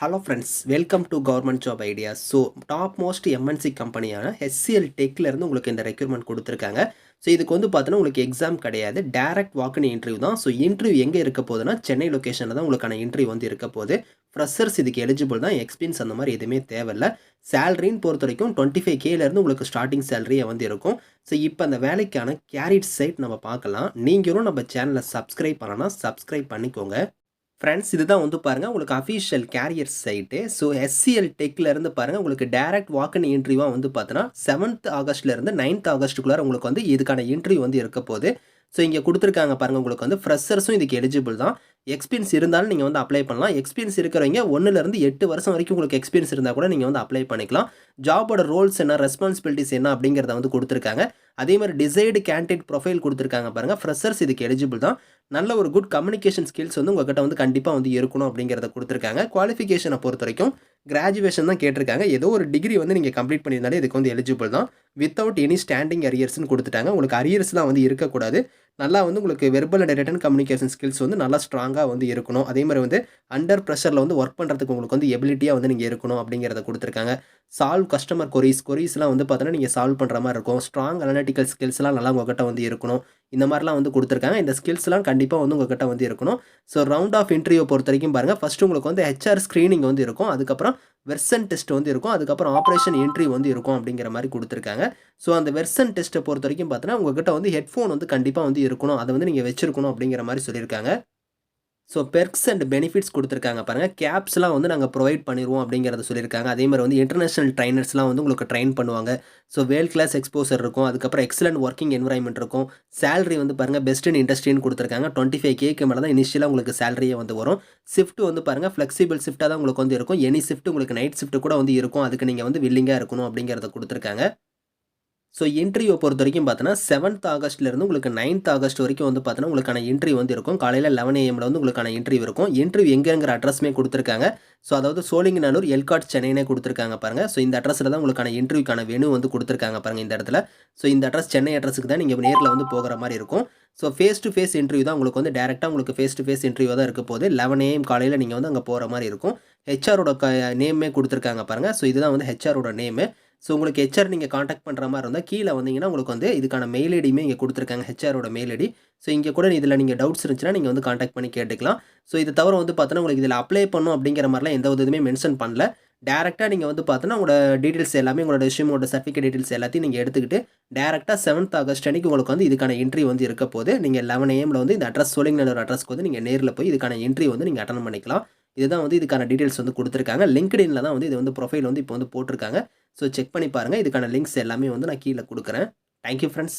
Hello friends, welcome to government job ideas. So top most MNC கம்பெனியான HCL டெக்லேருந்து உங்களுக்கு இந்த ரெக்யூர்மெண்ட் கொடுத்துருக்காங்க. ஸோ இதுக்கு வந்து பார்த்தோன்னா உங்களுக்கு எக்ஸாம் கிடையாது, டேரக்ட் வாக்கின் இன்டர்வியூ தான். ஸோ இன்டர்வியூ எங்கே இருக்க போகுதுன்னா சென்னை லொக்கேஷனில் தான் உங்களுக்கான இன்டர்வியூ வந்து இருக்க போகுது. ஃப்ரெஷர்ஸ் இதுக்கு எலிஜிபிள் தான், எக்ஸ்பீரியன்ஸ் அந்த மாதிரி எதுவுமே தேவையில்ல. சேலரின்னு பொறுத்த வரைக்கும் 25Kலேருந்து உங்களுக்கு ஸ்டார்டிங் சேலரியே வந்து இருக்கும். ஸோ இப்போ அந்த வேலைக்கான கேரிட் சைட் நம்ம பார்க்கலாம். நீங்களும் நம்ம சேனலை சப்ஸ்கிரைப் பண்ணலன்னா சப்ஸ்கிரைப் பண்ணிக்கோங்க. ஃப்ரெண்ட்ஸ், இதுதான் வந்து பாருங்கள் உங்களுக்கு official career site. So HCL டெக்லேருந்து பாருங்கள் உங்களுக்கு டேரக்ட் வாக்கின் இன்டர்வியூவாக வந்து பார்த்தோன்னா 7th ஆகஸ்ட்லேருந்து 9th ஆகஸ்ட்டுக்குள்ளார உங்களுக்கு வந்து இதுக்கான இன்டர்வியூ வந்து இருக்க போகுது. ஸோ இங்கே கொடுத்துருக்காங்க பாருங்கள், உங்களுக்கு வந்து ஃப்ரெஷர்ஸும் இதுக்கு எலிஜிபிள் தான். எக்ஸ்பீரியன்ஸ் இருந்தாலும் நீங்கள் வந்து அப்ளை பண்ணலாம். எக்ஸ்பீரியன்ஸ் இருக்கிறவங்க 1லேருந்து 8 வருஷம் வரைக்கும் உங்களுக்கு எக்ஸ்பீரியன்ஸ் இருந்தால் கூட நீங்கள் வந்து அப்ளை பண்ணிக்கலாம். ஜாபோட ரோல்ஸ் என்ன, ரெஸ்பான்சிபிலிட்டிஸ் என்ன அப்படிங்கிறத வந்து கொடுத்துருக்காங்க. அதே மாதிரி டிசைடு கேண்டிடேட் ப்ரொஃபைல் கொடுத்துருக்காங்க பாருங்கள். ஃப்ரெஷர்ஸ் இதுக்கு எலிஜிபிள் தான். நல்ல ஒரு குட் கம்யூனிகேஷன் ஸ்கில்ஸ் வந்து உங்கள்கிட்ட வந்து கண்டிப்பாக வந்து இருக்கணும் அப்படிங்கிறத கொடுத்துருக்காங்க. குவாலிஃபிகேஷனை பொறுத்த வரைக்கும் கிராஜுவேஷன் தான் கேட்டிருக்காங்க. ஏதோ ஒரு டிகிரி வந்து நீங்கள் கம்ப்ளீட் பண்ணியிருந்தாலே இதுக்கு வந்து எலிஜிபிள் தான். வித்தவுட் எனி ஸ்டாண்டிங் அரியர்ஸ்னு கொடுத்துட்டாங்க. உங்களுக்கு அரியர்ஸ்லாம் வந்து இருக்கக்கூடாது. நல்லா வந்து உங்களுக்கு verbal and return communication skills வந்து நல்லா ஸ்ட்ராங்காக வந்து இருக்கணும். அதே மாதிரி வந்து அண்டர் ப்ரெஷரில் வந்து ஒர்க் பண்ணுறதுக்கு உங்களுக்கு வந்து எபிலிட்டியாக வந்து நீங்கள் இருக்கணும் அப்படிங்கிறத கொடுத்துருக்காங்க. சால்வ் கஸ்டமர் கொரீஸ்லாம் வந்து பார்த்தோன்னா நீங்கள் சால்வ் பண்ணுற மாதிரி இருக்கும். ஸ்ட்ராங் அனலிட்டிக்கல் ஸ்கில்ஸ்லாம் நல்லா உங்கள்கிட்ட வந்து இருக்கணும். இந்த மாதிரிலாம் வந்து கொடுத்துருக்காங்க. இந்த ஸ்கில்ஸ்லாம் கண்டிப்பாக வந்து உங்கள்கிட்ட வந்து இருக்கணும். ஸோ ரவுண்ட் ஆஃப் இன்டர்வியூ பொறுத்த வரைக்கும் பாருங்கள், ஃபஸ்ட்டு உங்களுக்கு வந்து HR ஸ்க்ரீனிங் வந்து இருக்கும். அதுக்கப்புறம் வெர்சன் டெஸ்ட் வந்து இருக்கும். அதுக்கப்புறம் ஆப்ரேஷன் என்ட்ரி வந்து இருக்கும் அப்படிங்கிற மாதிரி கொடுத்துருக்காங்க. ஸோ அந்த வெர்சன் டெஸ்ட்டை பொறுத்த வரைக்கும் பார்த்தோன்னா உங்கள்கிட்ட வந்து ஹெட்ஃபோன் வந்து கண்டிப்பாக வந்து இருக்கணும். அதை வந்து நீங்கள் வச்சிருக்கணும் அப்படிங்கிற மாதிரி சொல்லியிருக்காங்க. ஸோ பெர்க்ஸ் அண்ட் பெனிஃபிட்ஸ் கொடுத்துருக்காங்க பாருங்கள். கேப்ஸ்லாம் வந்து நாங்கள் ப்ரொவைட் பண்ணிடுவோம் அப்படிங்கிறத சொல்லியிருக்காங்க. அதே மாதிரி வந்து இன்டர்நேஷனல் ட்ரைனர்ஸ்லாம் வந்து உங்களுக்கு ட்ரெயின் பண்ணுவாங்க. ஸோ வேர்ல்ட் கிளாஸ் எக்ஸ்போசர் இருக்கும். அதுக்கப்புறம் எக்ஸலண்ட் ஒர்க்கிங் என்வரான்மெண்ட் இருக்கும். சேலரி வந்து பாருங்கள் பெஸ்ட் இன் இண்டஸ்ட்ரின்னு கொடுத்துருக்காங்க. 25Kக்கு மேலே தான் இனிஷியலாக உங்களுக்கு சேலரியே வந்து வரும். ஷிஃப்ட் வந்து பாருங்கள் ஃப்ளெக்சிபிள் ஷிஃப்ட்டாக தான் உங்களுக்கு வந்து இருக்கும். எனி ஷிஃப்ட் உங்களுக்கு நைட் ஷிஃப்ட் கூட வந்து இருக்கும். அதுக்கு நீங்கள் வந்து வில்லிங்காக இருக்கணும் அப்படிங்கிறத கொடுத்துருக்காங்க. ஸோ இன்டர்வியூ பொறுத்த வரைக்கும் பார்த்தோன்னா 7th ஆகஸ்ட்லேருந்து உங்களுக்கு 9th ஆகஸ்ட் வரைக்கும் வந்து பார்த்தோன்னா உங்களுக்கான இன்டர்வியூ வந்து இருக்கும். காலையில் 11 AM வந்து உங்களுக்கான இன்டர்வியூ இருக்கும். இன்டர்வியூ எங்கேங்கிற அட்ரஸுமே கொடுத்துருக்காங்க. ஸோ அதாவது சோழிங்கநல்லூர், எல்காட், சென்னைனே கொடுத்துருக்காங்க பாருங்கள். ஸோ இந்த அட்ரஸில் தான் உங்களுக்கான இன்டர்வியூக்கான வெனு வந்து கொடுத்துருக்காங்க பாருங்கள் இந்த இடத்துல. ஸோ இந்த அட்ரஸ் சென்னை அட்ரஸுக்கு தான் நீங்கள் நேரில் வந்து போகிற மாதிரி இருக்கும். So face to face interview தான் உங்களுக்கு வந்து டேரெக்டாக உங்களுக்கு ஃபேஸ் டு ஃபேஸ் இன்டர்வியூ தான் இருக்க போது. 11 AM காலையில் நீங்கள் வந்து அங்கே போகிற மாதிரி இருக்கும். ஹெச்ஆரோட நேமே கொடுத்துருக்காங்க பாருங்கள். ஸோ இதுதான் வந்து ஹெச்ஆரோட நேமு. ஸோ உங்களுக்கு HR நீங்கள் காண்டாக்ட் பண்ணுற மாதிரி இருந்தால் கீழே வந்தீங்கன்னா உங்களுக்கு வந்து இதுக்கான மெயில் ஐடியுமே இங்கே கொடுத்துருக்காங்க, HRோட மெயில் ஐடி. ஸோ இங்கே கூட இதில் நீங்கள் டவுட்ஸ் இருந்துச்சுன்னா நீங்கள் வந்து காண்டாக்ட் பண்ணி கேட்டுக்கலாம். ஸோ இது தவிர வந்து பார்த்தோன்னா உங்களுக்கு இதில் அப்ளை பண்ணும் அப்படிங்கிற மாதிரிலாம் எந்த ஒரு இதுவுமே மென்ஷன் பண்ணல. டேரெக்டாக நீங்கள் வந்து பார்த்தோன்னா உங்களோட டீட்டெயில்ஸ் எல்லாமே, உங்களோட ரெஸ்யூமோட சர்டிஃபிகேட் டீட்டெயில்ஸ் எல்லாத்தையும் நீங்கள் எடுத்துக்கிட்டு டேரெக்டாக 7th ஆகஸ்ட் அன்றைக்கி உங்களுக்கு வந்து இதுக்கான இன்டர்வியூ வந்து இருக்க போது. நீங்கள் 11 AM வந்து இந்த அட்ரஸ் சோழிங்கநல்லூர் அட்ரஸ்க்கு வந்து நீங்கள் நேரில் போய் இதுக்கான இன்டர்வியூ வந்து நீங்கள் அட்டெண்ட் பண்ணிக்கலாம். இதுதான் வந்து இதுக்கான டீட்டெயில்ஸ் வந்து கொடுத்துருக்காங்க. லிங்க்டின்ல தான் வந்து இது வந்து ப்ரொஃபைல் வந்து இப்போ வந்து போட்டிருக்காங்க. ஸோ செக் பண்ணி பாருங்கள். இதுக்கான லிங்க்ஸ் எல்லாமே வந்து நான் கீழே கொடுக்குறேன். Thank you friends.